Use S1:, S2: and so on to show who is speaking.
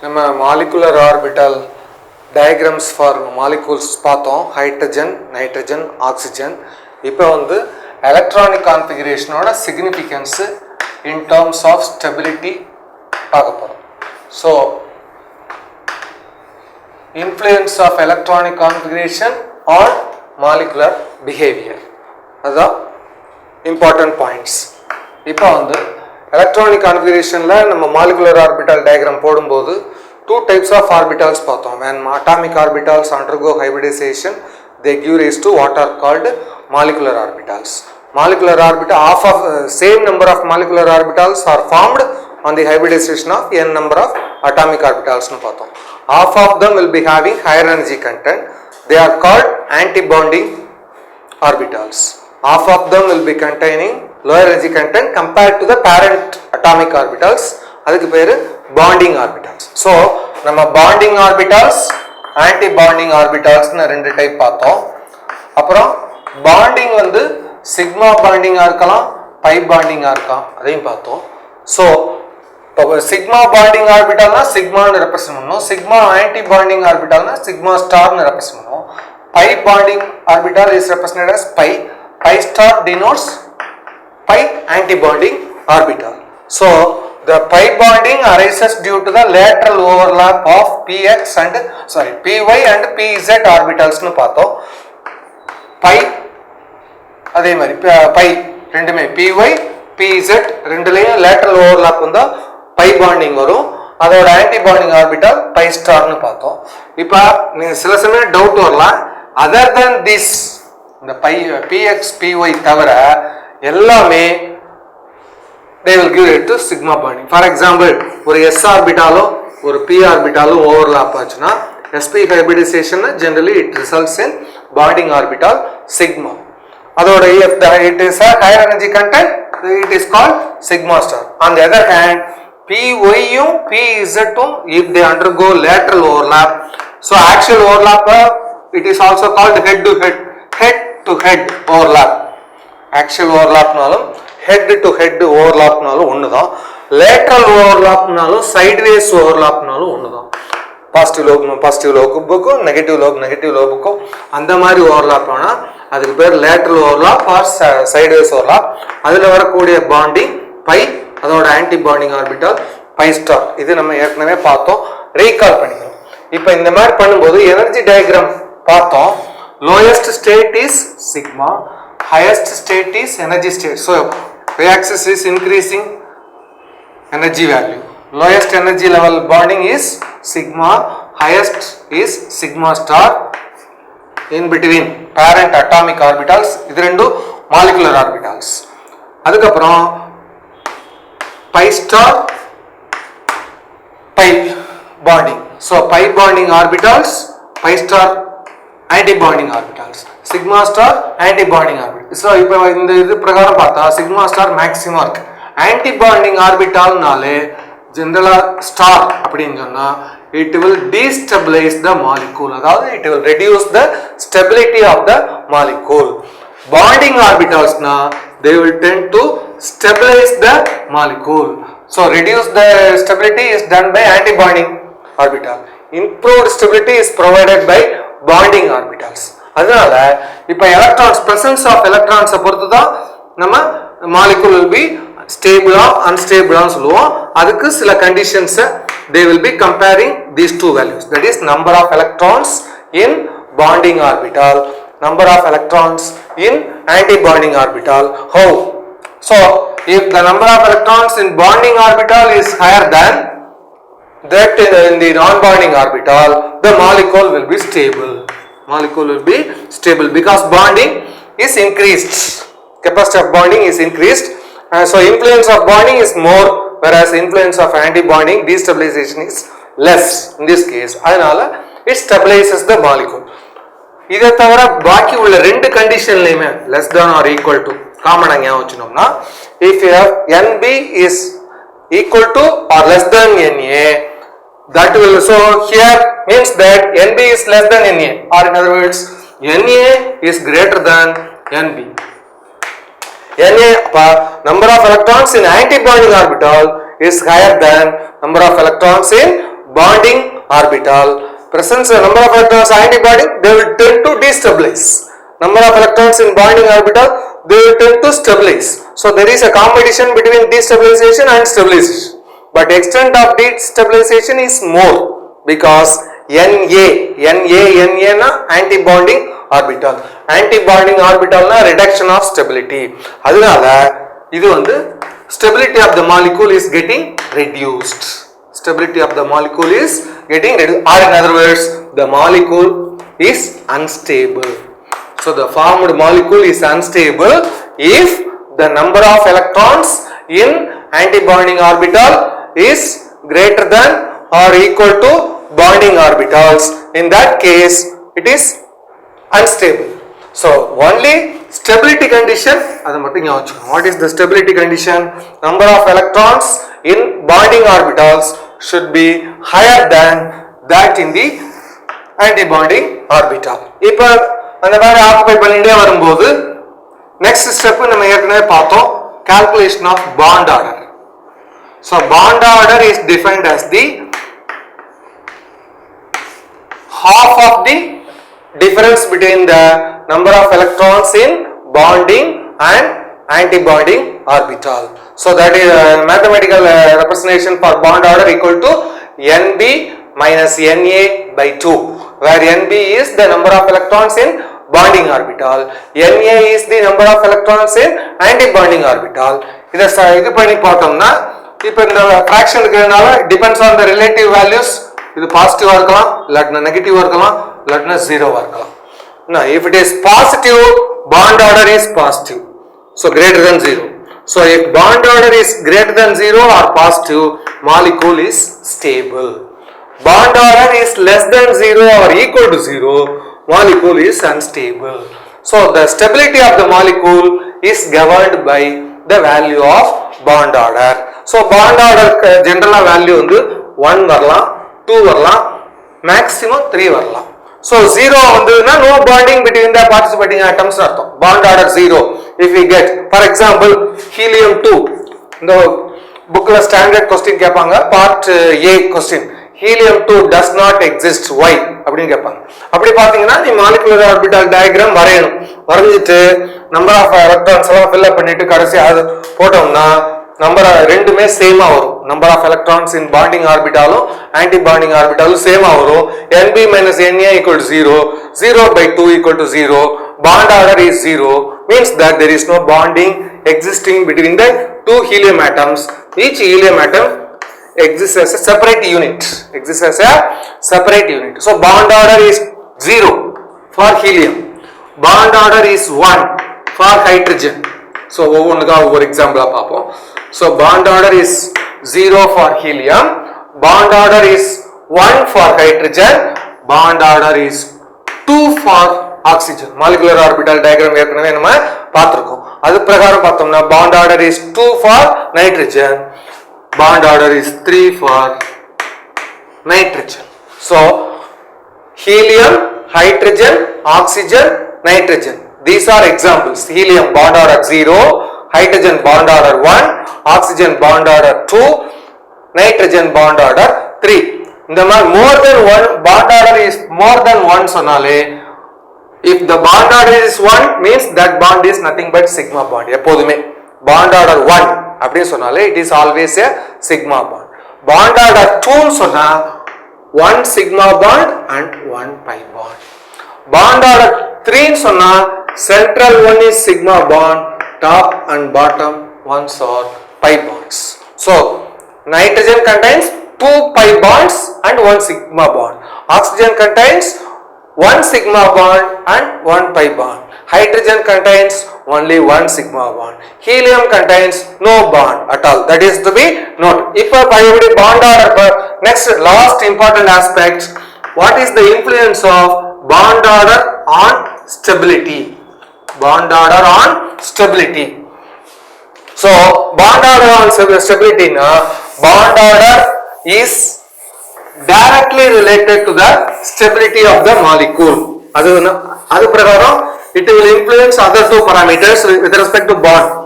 S1: நம்ம molecular orbital diagrams for molecules பார்த்தோம். Hydrogen, nitrogen, oxygen. இப்போ வந்து எலக்ட்ரானிக் கான்ஃபிகரேஷனோட significance in terms of stability பார்க்க போகிறோம். So influence of electronic configuration on molecular behaviour, அதுதான் இம்பார்ட்டன்ட் பாயிண்ட்ஸ். இப்போ வந்து எலக்ட்ரானிக் கான்ஃபிகரேஷனில் நம்ம மாலிகுலர் ஆர்பிட்டல் டயக்ராம் போடும்போது two types of orbitals பார்த்தோம். When atomic orbitals undergo hybridization, they give rise to what are called molecular orbitals. Molecular orbital, half of same number of molecular orbitals are formed on the hybridization of n number of atomic orbitals nu பார்த்தோம். Half of them will be having higher energy content. They are called anti-bonding orbitals. Half of them will be containing lower energy content compared to the parent atomic orbitals. அதுக்கு பேரு bonding orbitals. So நம்ம bonding orbitals, anti bonding orbitals னு ரெண்டு type பார்த்தோம். அப்புறம் bonding வந்து sigma bonding ஆ இருக்கலாம், pi bonding ஆ இருக்கலாம், அதையும் பார்த்தோம். So sigma bonding orbitalனா sigma னு ரெப்ரசன்ட் பண்ணனும், sigma anti bonding orbitalனா sigma star னு ரெப்ரசன்ட் பண்ணனும். Pi bonding orbital is represented as pi. Pi star denotes pi anti bonding orbital. So the pi bonding arises due to the lateral overlap of py and pz orbitals னு பார்த்தோம். pi அதே மாதிரி pi ரெண்டுமே py pz ரெண்டுலயும் lateral overlap வந்தா pi bonding வரும். அதோட anti bonding orbital pi star னு பார்த்தோம். இப்போ நீங்க சில சமயம் டவுட் வரலாம், other than this இந்த px py தவிர எல்லாமே they will give it to sigma bonding. For example, ஒரு s ஆர்பிட்டாலோ ஒரு p ஆர்பிட்டாலோ ஓவர்லாப் ஆச்சுன்னா sp hybridization generally it results in bonding orbital sigma. அதோட if it is a higher energy content, it is called sigma star. On the other hand, py யும் pz ம் if they undergo lateral overlap, so axial overlap it is also called head to head overlap. Axial overlapனாலும் head to head overlapனாலும் ஒண்ணுதான், lateral overlapனாலும் sideways overlapனாலும் ஒண்ணுதான். Positive லோபுக்கும் negative லோபுக்கும் அந்த மாதிரி overlap ஆனா அதுக்கு பேர் lateral overlap or sideways overlap. அதுல வரக்கூடிய பாண்டிங் பை, அதோட antibonding orbital pi star. இது நம்ம ஏற்கனவே பார்த்தோம், ரீகால் பண்ணிக்கிறோம். இப்போ இந்த மாதிரி பண்ணும்போது எனர்ஜி டயக்ராம் பார்த்தோம். Lowest state is sigma, highest state is energy state. So y-axis is increasing energy value. Lowest energy level bonding is sigma, highest is sigma star. In between parent atomic orbitals, இது ரெண்டும் molecular orbitals. அதுக்கப்புறம் pi star pi bonding. So pi bonding orbitals, pi star anti-bonding orbitals, sigma star anti-bonding orbital. So இப்போ இந்த இது பிரகாரம் பார்த்தா sigma star maximum இருக்கு. anti-bonding orbital நாலே ஜெனரலா ஸ்டார் அப்படின்னு சொன்னா it will destabilize the molecule, அதாவது it will reduce the stability of the molecule. bonding orbitals na they will tend to stabilize the molecule. So reduce the stability is done by anti-bonding orbital. Improved stability is provided by bonding orbitals. அதனால இப்ப electrons presence of electrons பொறுத்து தான் நம்ம molecule will be stable or unstable னு சொல்லுவோம். அதுக்கு சில conditions they will be comparing these two values, that is number of electrons in bonding orbital, number of electrons in anti-bonding orbital. How? So if the number of electrons in bonding orbital is higher than that in the non-bonding orbital, the molecule will be stable. Molecule will be stable because bonding is increased, capacity of bonding is increased, so influence of bonding is more, whereas influence of anti-bonding destabilization is less in this case. அதனால it stabilizes the molecule. இதை தவிர பாக்கி உள்ள ரெண்டு கண்டிஷன்லயுமே less than or equal to காமனா ஞாபகம் வச்சுனோம்னா, if you have NB is equal to or less than NA, that will, so here means that NB is less than NA, or in other words NA is greater than NB. NA number of electrons in anti-bonding orbital is higher than number of electrons in bonding orbital. Presence number of electrons antibonding, they will tend to destabilize. Number of electrons in bonding orbital, they will tend to stabilize. So there is a competition between destabilization and stabilization. But extent of destabilization is more because Na na antibonding orbital. Antibonding orbital na reduction of stability. அதனால இது வந்து stability of the molecule is getting reduced. Stability of the molecule is getting reduced, or in other words, the molecule is unstable. So the formed molecule is unstable if the number of electrons in antibonding orbital is greater than or equal to bonding orbitals. In that case, it is unstable. So only stability condition, what is the stability condition? Number of electrons in bonding orbitals should be higher than that in the antibonding orbital. இப்போ அந்த மாதிரி occupy பண்ணிட்டே வரும்போது next step நம்ம ஏற்கனவே பார்த்தோம், calculation of bond order. So bond order is defined as the half of the difference between the number of electrons in bonding and antibonding orbital. So that is mathematical representation for bond order equal to Nb minus Na by 2, where Nb is the number of electrons in bonding orbital, Na is the number of electrons in antibonding orbital. இது பண்ணி பார்த்தோம்னா இப்போ இந்த fraction இருக்கிறதுனால depends on the relative values, இது பாசிட்டிவா இருக்கலாம் இல்லாட்டினா நெகட்டிவா இருக்கலாம் இல்லாட்டினா ஜீரோவா இருக்கலாம். Now if it is positive, bond order is positive, so greater than 0. So if bond order is greater than 0 or positive, molecule is stable. Bond order is less than 0 or equal to 0, molecule is unstable. So the stability of the molecule is governed by the value of bond order. So bond order general value வந்து 1 வரலாம், 2 வரலாம், maximum 3 வரலாம். So 0 வந்துனா no bonding between the participating atoms அர்த்தம். Bond order 0. If we get, for example, helium 2, இந்த bookல standard question கேட்பாங்க, part A question, helium 2 does not exist, why அப்படின்னு கேட்பாங்க. அப்படி பாத்தீங்கன்னா நீ molecular orbital diagram வரையணும், வரைஞ்சிட்டு நம்பர் ஆஃப் எலக்ட்ரான்ஸ் எல்லாம் fill up பண்ணிட்டு கடைசி அது போட்டோம்னா நம்பர் ரெண்டுமே சேமா வரும். Number of electrons in bonding ஆர்பிட்டாலும் ஆன்டி பாண்டிங் ஆர்பிட்டாலும் சேமா வரும். Nb minus Na equal to 0, 0 by 2 equal to 0, bond order is 0, means that there is no bonding existing between the two helium atoms. Each helium atom exists as a separate unit, So bond order is 0 for helium, bond order is 1 for hydrogen. So ஒவ்வொன்றுக்கா ஒவ்வொரு எக்ஸாம்பிளா பார்ப்போம். So bond order is 0 for helium, bond order is 1 for hydrogen, bond order is 2 for oxygen. Molecular orbital diagram ஏற்கனவே நம்ம பார்த்திருக்கோம். அது பிரகாரம் பார்த்தோம்னா bond order is 2 for nitrogen, bond order is 3 for nitrogen. So helium, hydrogen, oxygen, nitrogen, these are examples. Helium bond order 0, hydrogen bond order 1, oxygen bond order 2, nitrogen bond order 3. இந்த மாதிரி more than one bond order is more than one சொன்னாலே, if the bond order is 1 means that bond is nothing but sigma bond. எப்போதுமே bond order 1 அப்படி சொன்னாலே it is always a sigma bond. Bond order 2 சொன்னா 1 sigma bond and 1 pi bond. Bond order 3 சொன்னா central one is sigma bond, top and bottom ones are pi bonds. So nitrogen contains 2 pi bonds and 1 sigma bond. Oxygen contains 1 sigma bond and 1 pi bond. Hydrogen contains only 1 sigma bond. Helium contains no bond at all. That is to be noted. If a bond order, next last important aspect, what is the influence of bond order on stability? Bond order on stability. So bond order on stability na, bond order is directly related to the stability of the molecule. adu prakaram it will influence other two parameters with respect to bond.